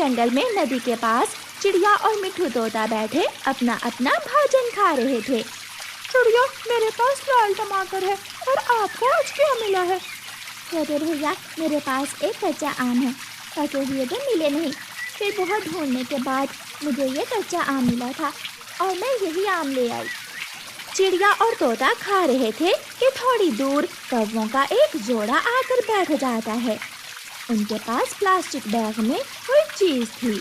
जंगल में नदी के पास चिड़िया और मिट्ठू तोता बैठे अपना अपना भोजन खा रहे थे। चिड़िया, मेरे पास लाल टमाटर है और आपको आज क्या मिला है? तोते भैया, मेरे पास एक कच्चा आम है, पके हुए तो मिले नहीं। फिर बहुत ढूंढने के बाद मुझे ये कच्चा आम मिला था और मैं यही आम ले आई। चिड़िया और तोता खा रहे थे कि थोड़ी दूर कौवों का एक जोड़ा आकर बैठ जाता है। उनके पास प्लास्टिक बैग में कोई चीज थी।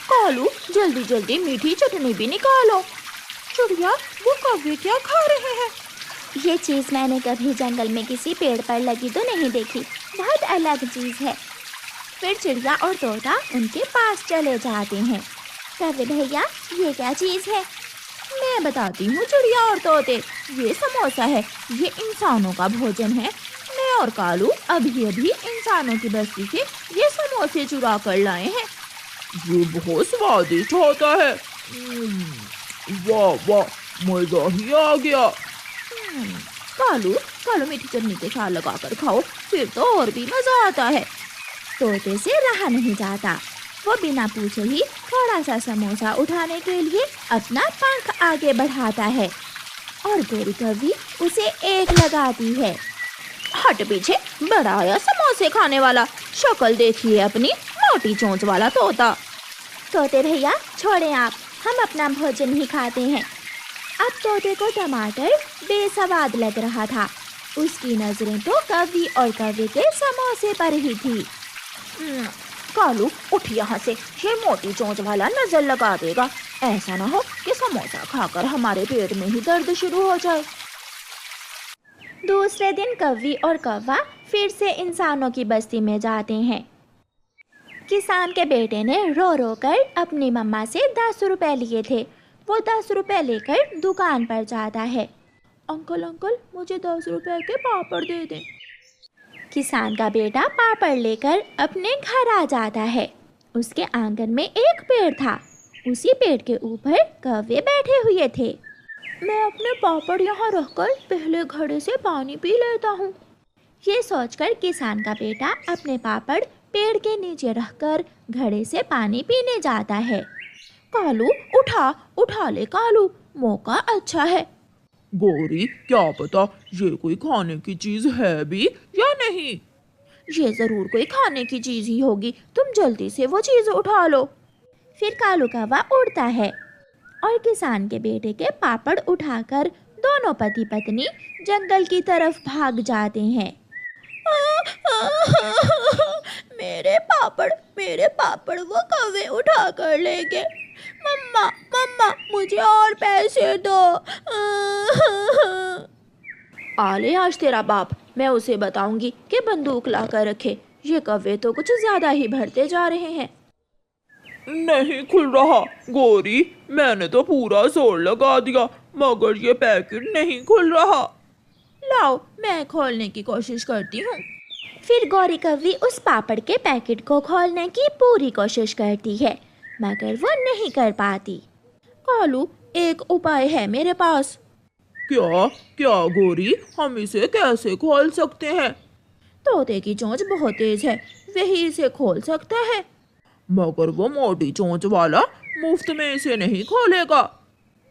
कालू, जल्दी जल्दी मीठी चटनी भी निकालो। चिड़िया, वो कौवे क्या खा रहे हैं? ये चीज मैंने कभी जंगल में किसी पेड़ पर लगी तो नहीं देखी, बहुत अलग चीज है। फिर चिड़िया और तोता उनके पास चले जाते हैं। कौवे भैया, ये क्या चीज है? मैं बताती हूँ चिड़िया और तोते, ये समोसा है। ये इंसानों का भोजन है। मैं और कालू अभी अभी इंसानों की बस्ती से ये समोसे चुरा कर लाए हैं। ये बहुत स्वादिष्ट होता है। वाह वाह, मजा ही आ गया। कालू मीठी चटनी के साथ लगा कर खाओ, फिर तो और भी मजा आता है। तोते से रहा नहीं जाता। वो बिना पूछे ही थोड़ा सा समोसा उठाने के लिए अपना पंख आगे बढ़ाता है और गोरी कौवी उसे एक लगाती है। हट पीछे, बड़ा आया समोसे खाने वाला। शक्ल देखिए अपनी, मोटी चोंच वाला तोता। तोते भैया, छोड़ें आप, हम अपना भोजन ही खाते हैं। अब तोते को टमाटर बेसवाद लग रहा था। उसकी नजरें तो कौवी और कौवे के समोसे पर ही थी। कालू, उठ यहाँ से, ये मोटी चोंच वाला नजर लगा देगा। ऐसा ना हो कि समोसा खाकर हमारे पेट में ही दर्द शुरू हो जाए। दूसरे दिन कौवी और कौवा फिर से इंसानों की बस्ती में जाते हैं। किसान के बेटे ने रो रो कर अपनी मम्मा से 10 रुपए लिए थे। वो 10 रुपए लेकर दुकान पर जाता है। अंकल अंकल, मुझे 10 रुपए के पापड़ दे दें। किसान का बेटा पापड़ लेकर अपने घर आ जाता है। उसके आंगन में एक पेड़ था। उसी पेड़ के ऊपर कौवे बैठे हुए थे। मैं अपने पापड़ यहाँ रखकर पहले घड़े से पानी पी लेता हूँ। ये सोचकर किसान का बेटा अपने पापड़ पेड़ के नीचे रखकर घड़े से पानी पीने जाता है। कालू, उठा ले कालू, मौका अच्छा है। गोरी, क्या पता ये कोई खाने की चीज है भी या नहीं। ये जरूर कोई खाने की चीज ही होगी, तुम जल्दी से वो चीज उठा लो। फिर कालू कौवा उड़ता है और किसान के बेटे के पापड़ उठाकर दोनों पति पत्नी जंगल की तरफ भाग जाते हैं। मेरे पापड़ वो कौवे उठा कर ले गए। मम्मा, मुझे और पैसे दो। आले आज तेरा बाप, मैं उसे बताऊंगी कि बंदूक ला कर रखे। ये कौवे तो कुछ ज्यादा ही भरते जा रहे हैं। नहीं खुल रहा गोरी, मैंने तो पूरा जोर लगा दिया मगर ये पैकेट नहीं खुल रहा। लाओ, मैं खोलने की कोशिश करती हूँ। फिर गौरी कौवी उस पापड़ के पैकेट को खोलने की पूरी कोशिश करती है मगर वो नहीं कर पाती। कालू, एक उपाय है मेरे पास। क्या गोरी, हम इसे कैसे खोल सकते हैं? तोते की चोंच बहुत तेज है, वही इसे खोल सकता है। मगर वो मोटी चोंच वाला मुफ्त में इसे नहीं खोलेगा।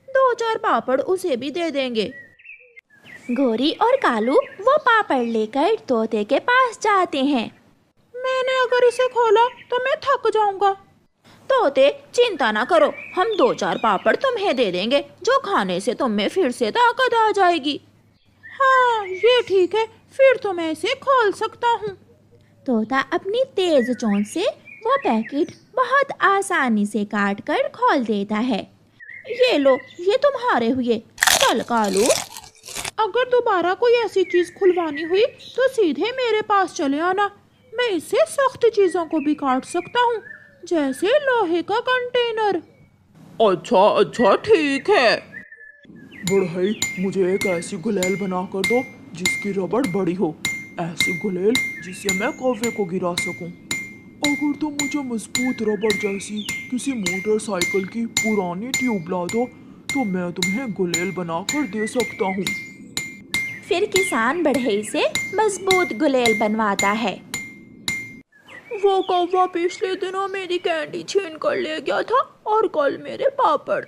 2-4 पापड़ उसे भी दे देंगे। गोरी और कालू वो पापड़ लेकर तोते के पास जाते हैं। मैंने अगर इसे खोला तो मैं थक जाऊंगा। तोते, चिंता ना करो, हम 2-4 पापड़ तुम्हें दे देंगे, जो खाने से तुम में फिर से ताकत आ जाएगी। हाँ, ये ठीक है, फिर तो मैं इसे खोल सकता हूँ। तोता अपनी तेज चोंच से वो पैकेट बहुत आसानी से काट कर खोल देता है। ये लो, ये तुम्हारे हुए। चल कालू, अगर दोबारा कोई ऐसी चीज खुलवानी हुई तो सीधे मेरे पास चले आना। मैं इससे सख्त चीजों को भी काट सकता हूँ, जैसे लोहे का कंटेनर। अच्छा ठीक है। बुढ़ई, मुझे एक ऐसी गुलेल बना कर दो जिसकी रबड़ बड़ी हो। ऐसी गुलेल जिससे मैं कौवे को गिरा सकूं। अगर तुम मुझे मजबूत रबड़ जैसी किसी मोटरसाइकिल की पुरानी ट्यूब ला दो तो मैं तुम्हें गुलेल बनाकर दे सकता हूँ। फिर किसान बढ़ई से मजबूत गुलेल बनवाता है। वो कौवा पिछले दिनों मेरी कैंडी छीन कर ले गया था और कल मेरे पापड़।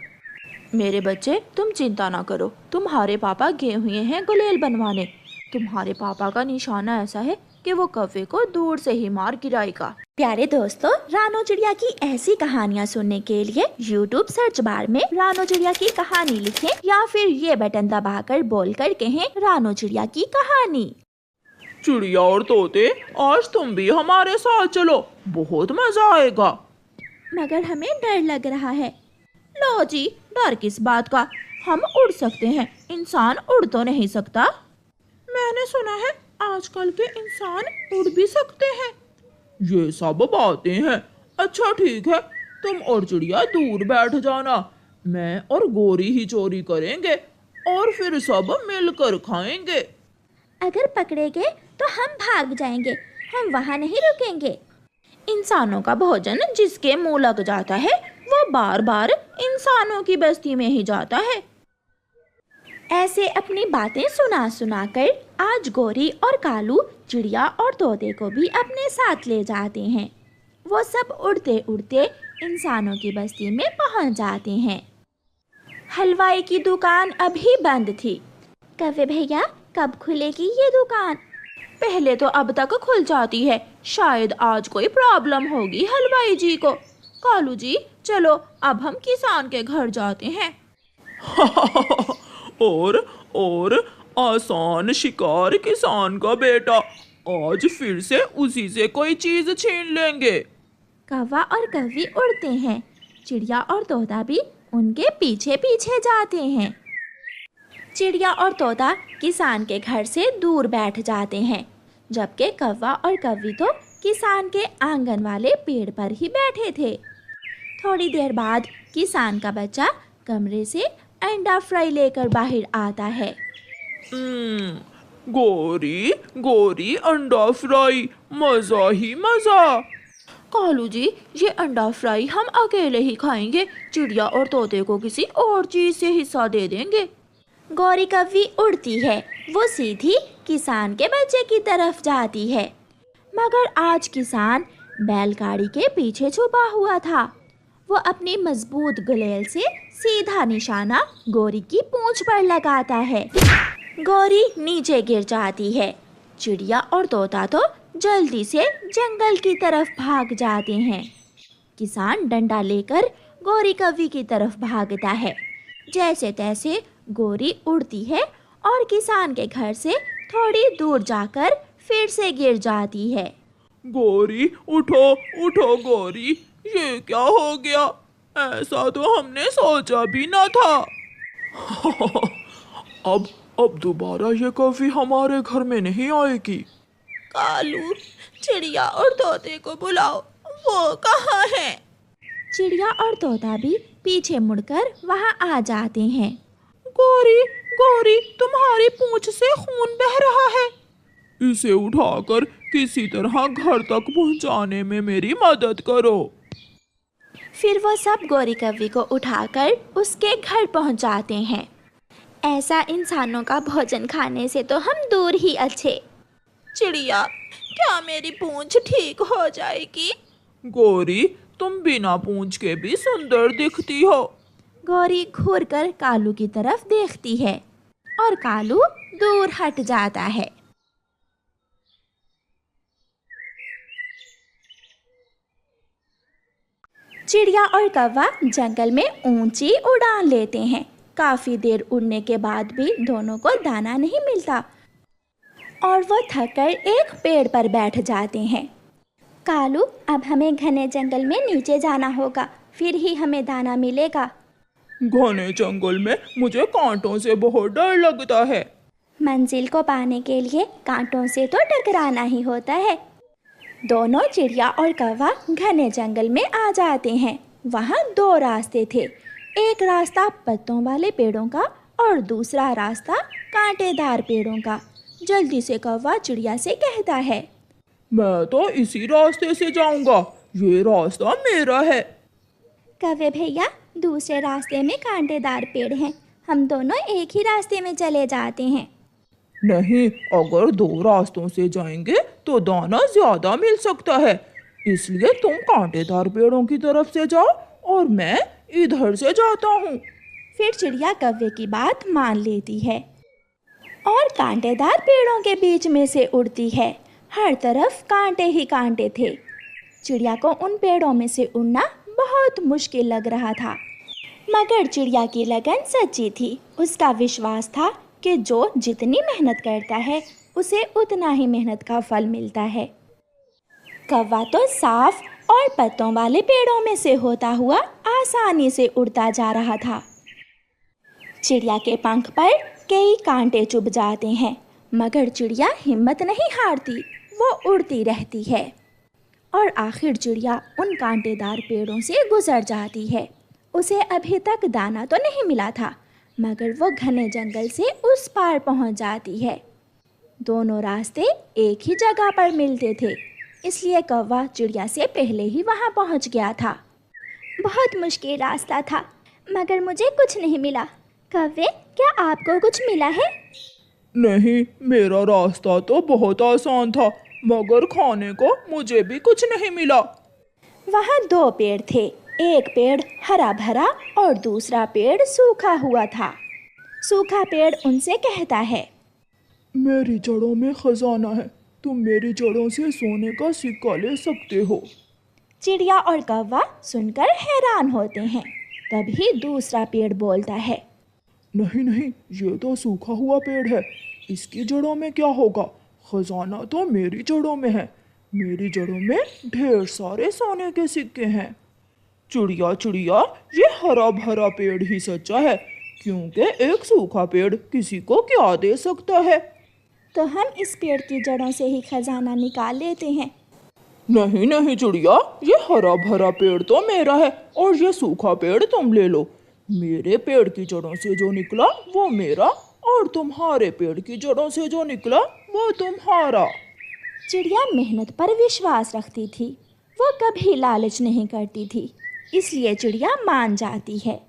मेरे बच्चे, तुम चिंता ना करो, तुम्हारे पापा गए हुए हैं गुलेल बनवाने। तुम्हारे पापा का निशाना ऐसा है कि वो कौवे को दूर से ही मार गिराएगा। प्यारे दोस्तों, रानो चिड़िया की ऐसी कहानियाँ सुनने के लिए YouTube सर्च बार में रानो चिड़िया की कहानी लिखें या फिर ये बटन दबाकर बोलकर कहें रानो चिड़िया की कहानी। चिड़िया और तोते, आज तुम भी हमारे साथ चलो, बहुत मजा आएगा। मगर हमें डर लग रहा है। लो जी, डर किस बात का, हम उड़ सकते हैं, इंसान उड़ तो नहीं सकता। मैंने सुना है आजकल के इंसान उड़ भी सकते हैं। ये सब बातें हैं। अच्छा ठीक है, तुम और चिड़िया दूर बैठ जाना, मैं और गोरी ही चोरी करेंगे और फिर सब मिलकर खाएंगे। अगर पकड़े गए तो हम भाग जाएंगे, हम वहाँ नहीं रुकेंगे। इंसानों का भोजन जिसके मुंह लग जाता है वो बार बार इंसानों की बस्ती में ही जाता है। ऐसे अपनी बातें सुना सुना कर आज गोरी और कालू चिड़िया और तोते को भी अपने साथ ले जाते हैं। वो सब उड़ते उड़ते इंसानों की बस्ती में पहुंच जाते हैं। हलवाई की दुकान अभी बंद थी। कौवे भैया, कब खुलेगी ये दुकान? पहले तो अब तक खुल जाती है, शायद आज कोई प्रॉब्लम होगी हलवाई जी को। कालू जी, चलो अब हम किसान के घर जाते हैं। और आसान शिकार किसान का बेटा, आज फिर से उसी से कोई चीज छीन लेंगे। कौवा और कौवी उड़ते हैं, चिड़िया और तोता भी उनके पीछे पीछे जाते हैं। चिड़िया और तोता किसान के घर से दूर बैठ जाते हैं, जबकि कौवा और कौवी तो किसान के आंगन वाले पेड़ पर ही बैठे थे। थोड़ी देर बाद किसान का बच्चा कमरे से अंडा फ्राई लेकर बाहर आता है। गोरी गोरी अंडा फ्राई, मजा ही मजा। कालू जी, ये अंडा फ्राई हम अकेले ही खाएंगे, चिड़िया और तोते को किसी और चीज से हिस्सा दे देंगे। गौरी कौवी उड़ती है, वो सीधी किसान के बच्चे की तरफ जाती है। मगर आज किसान बैलगाड़ी के पीछे छुपा हुआ था। वो अपनी मजबूत गुलेल से सीधा निशाना गौरी की पूंछ पर लगाता है। गौरी नीचे गिर जाती है। चिड़िया और तोता तो जल्दी से जंगल की तरफ भाग जाते हैं। किसान डंडा लेकर गौरी कौवी की तरफ भागता है। जैसे तैसे गौरी उड़ती है और किसान के घर से थोड़ी दूर जाकर फिर से गिर जाती है। गोरी उठो उठो गोरी, ये क्या हो गया? ऐसा तो हमने सोचा भी ना था। अब दोबारा ये कभी हमारे घर में नहीं आएगी। कालू, चिड़िया और तोते को बुलाओ, वो कहाँ है? चिड़िया और तोता भी पीछे मुड़कर वहाँ आ जाते हैं। गोरी गोरी, तुम्हारी पूंछ से खून बह रहा है। इसे उठाकर किसी तरह घर तक पहुंचाने में मेरी मदद करो। फिर वो सब गौरी कौवी को उठाकर उसके घर पहुंचाते हैं। ऐसा इंसानों का भोजन खाने से तो हम दूर ही अच्छे। चिड़िया, क्या मेरी पूंछ ठीक हो जाएगी? गोरी, तुम बिना पूंछ के भी सुंदर दिखती हो। गौरी घूरकर कालू की तरफ देखती है और कालू दूर हट जाता है। चिड़िया और कौवा जंगल में ऊंची उड़ान लेते हैं। काफी देर उड़ने के बाद भी दोनों को दाना नहीं मिलता और वो थककर एक पेड़ पर बैठ जाते हैं। कालू, अब हमें घने जंगल में नीचे जाना होगा, फिर ही हमें दाना मिलेगा। घने जंगल में मुझे कांटों से बहुत डर लगता है। मंजिल को पाने के लिए कांटों से तो टकराना ही होता है। दोनों चिड़िया और कौवा घने जंगल में आ जाते हैं। वहाँ दो रास्ते थे, एक रास्ता पत्तों वाले पेड़ों का और दूसरा रास्ता कांटेदार पेड़ों का। जल्दी से कौवा चिड़िया से कहता है, मैं तो इसी रास्ते से जाऊंगा, ये रास्ता मेरा है। कौवे भैया, दूसरे रास्ते में कांटेदार पेड़ हैं, हम दोनों एक ही रास्ते में चले जाते हैं। नहीं, अगर दो रास्तों से जाएंगे तो दाना ज्यादा मिल सकता है, इसलिए तुम कांटेदार पेड़ों की तरफ से जाओ और मैं इधर से जाता हूँ। फिर चिड़िया कौवे की बात मान लेती है और कांटेदार पेड़ों के बीच में से उड़ती है। हर तरफ कांटे ही कांटे थे। चिड़िया को उन पेड़ों में से उड़ना बहुत मुश्किल लग रहा था, मगर चिड़िया की लगन सच्ची थी। उसका विश्वास था कि जो जितनी मेहनत करता है उसे उतना ही मेहनत का फल मिलता है। कौवा तो साफ और पत्तों वाले पेड़ों में से होता हुआ आसानी से उड़ता जा रहा था। चिड़िया के पंख पर कई कांटे चुभ जाते हैं, मगर चिड़िया हिम्मत नहीं हारती, वो उड़ती रहती है और आखिर चिड़िया उन कांटेदार पेड़ों से गुजर जाती है। उसे अभी तक दाना तो नहीं मिला था, मगर वो घने जंगल से उस पार पहुंच जाती है। दोनों रास्ते एक ही जगह पर मिलते थे, इसलिए कौवा चिड़िया से पहले ही वहां पहुंच गया था। बहुत मुश्किल रास्ता था, मगर मुझे कुछ नहीं मिला। कौवे, क्या आपको कुछ मिला है? नहीं, मेरा रास्ता तो बहुत आसान था, मगर खाने को मुझे भी कुछ नहीं मिला। वहाँ 2 पेड़ थे, एक पेड़ हरा भरा और दूसरा पेड़ सूखा हुआ था। सूखा पेड़ उनसे कहता है, मेरी जड़ों में खजाना है, तुम मेरी जड़ों से सोने का सिक्का ले सकते हो। चिड़िया और कौवा सुनकर हैरान होते हैं। तभी दूसरा पेड़ बोलता है, नहीं नहीं, ये तो सूखा हुआ पेड़ है, इसकी जड़ों में क्या होगा? खजाना तो मेरी जड़ों में है, मेरी जड़ों में ढेर सारे सोने के सिक्के हैं। चिड़िया चिड़िया, ये हरा भरा पेड़ ही सच्चा है, क्योंकि एक सूखा पेड़ किसी को क्या दे सकता है। तो हम इस पेड़ की जड़ों से ही खजाना निकाल लेते हैं। नहीं नहीं चिड़िया, ये हरा भरा पेड़ तो मेरा है और ये सूखा पेड़ तुम ले लो। मेरे पेड़ की जड़ों से जो निकला वो मेरा, और तुम्हारे पेड़ की जड़ों से जो निकला वो तुम्हारा। चिड़िया मेहनत पर विश्वास रखती थी, वो कभी लालच नहीं करती थी, इसलिए चिड़िया मान जाती है।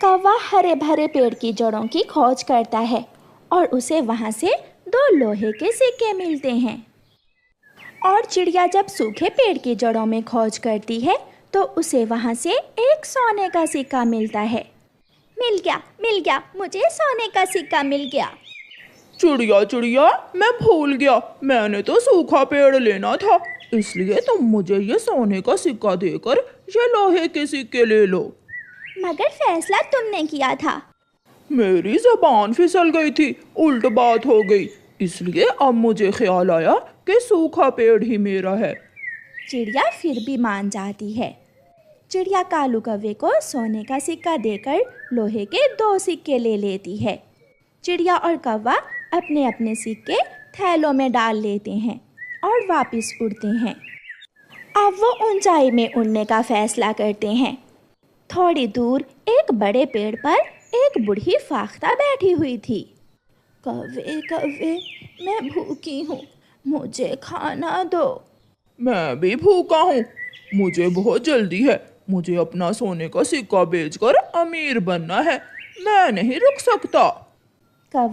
कौवा हरे भरे पेड़ की जड़ों की खोज करता है और उसे वहाँ से 2 लोहे के सिक्के मिलते हैं। और चिड़िया जब सूखे पेड़ की जड़ों में खोज करती है तो उसे वहाँ से एक सोने का सिक्का मिलता है। मिल गया, मुझे सोने का सिक्का मिल गया। चिड़िया चिड़िया, मैं भूल गया, मैंने तो सूखा पेड़ लेना था, इसलिए तुम मुझे ये सोने का सिक्का देकर ये लोहे के सिक्के ले लो। मगर फैसला तुमने किया था। मेरी ज़बान फिसल गई थी, उल्ट बात हो गई, इसलिए अब मुझे ख्याल आया कि सूखा पेड़ ही मेरा है। चिड़िया फिर भी मान जाती है। चिड़िया कालू कौवे को सोने का सिक्का देकर लोहे के 2 सिक्के ले लेती है। चिड़िया और कौवा अपने अपने सिक्के थैलों में डाल लेते हैं और वापस उड़ते हैं। अब वो ऊंचाई में उड़ने का फैसला करते हैं। थोड़ी दूर एक बड़े पेड़ पर एक बूढ़ी फाख्ता बैठी हुई थी। कौवे कौवे, मैं भूखी हूँ, मुझे खाना दो। मैं भी भूखा हूँ, मुझे बहुत जल्दी है, मुझे अपना सोने का सिक्का बेचकर अमीर बनना है, मैं नहीं रुक सकता। कौवा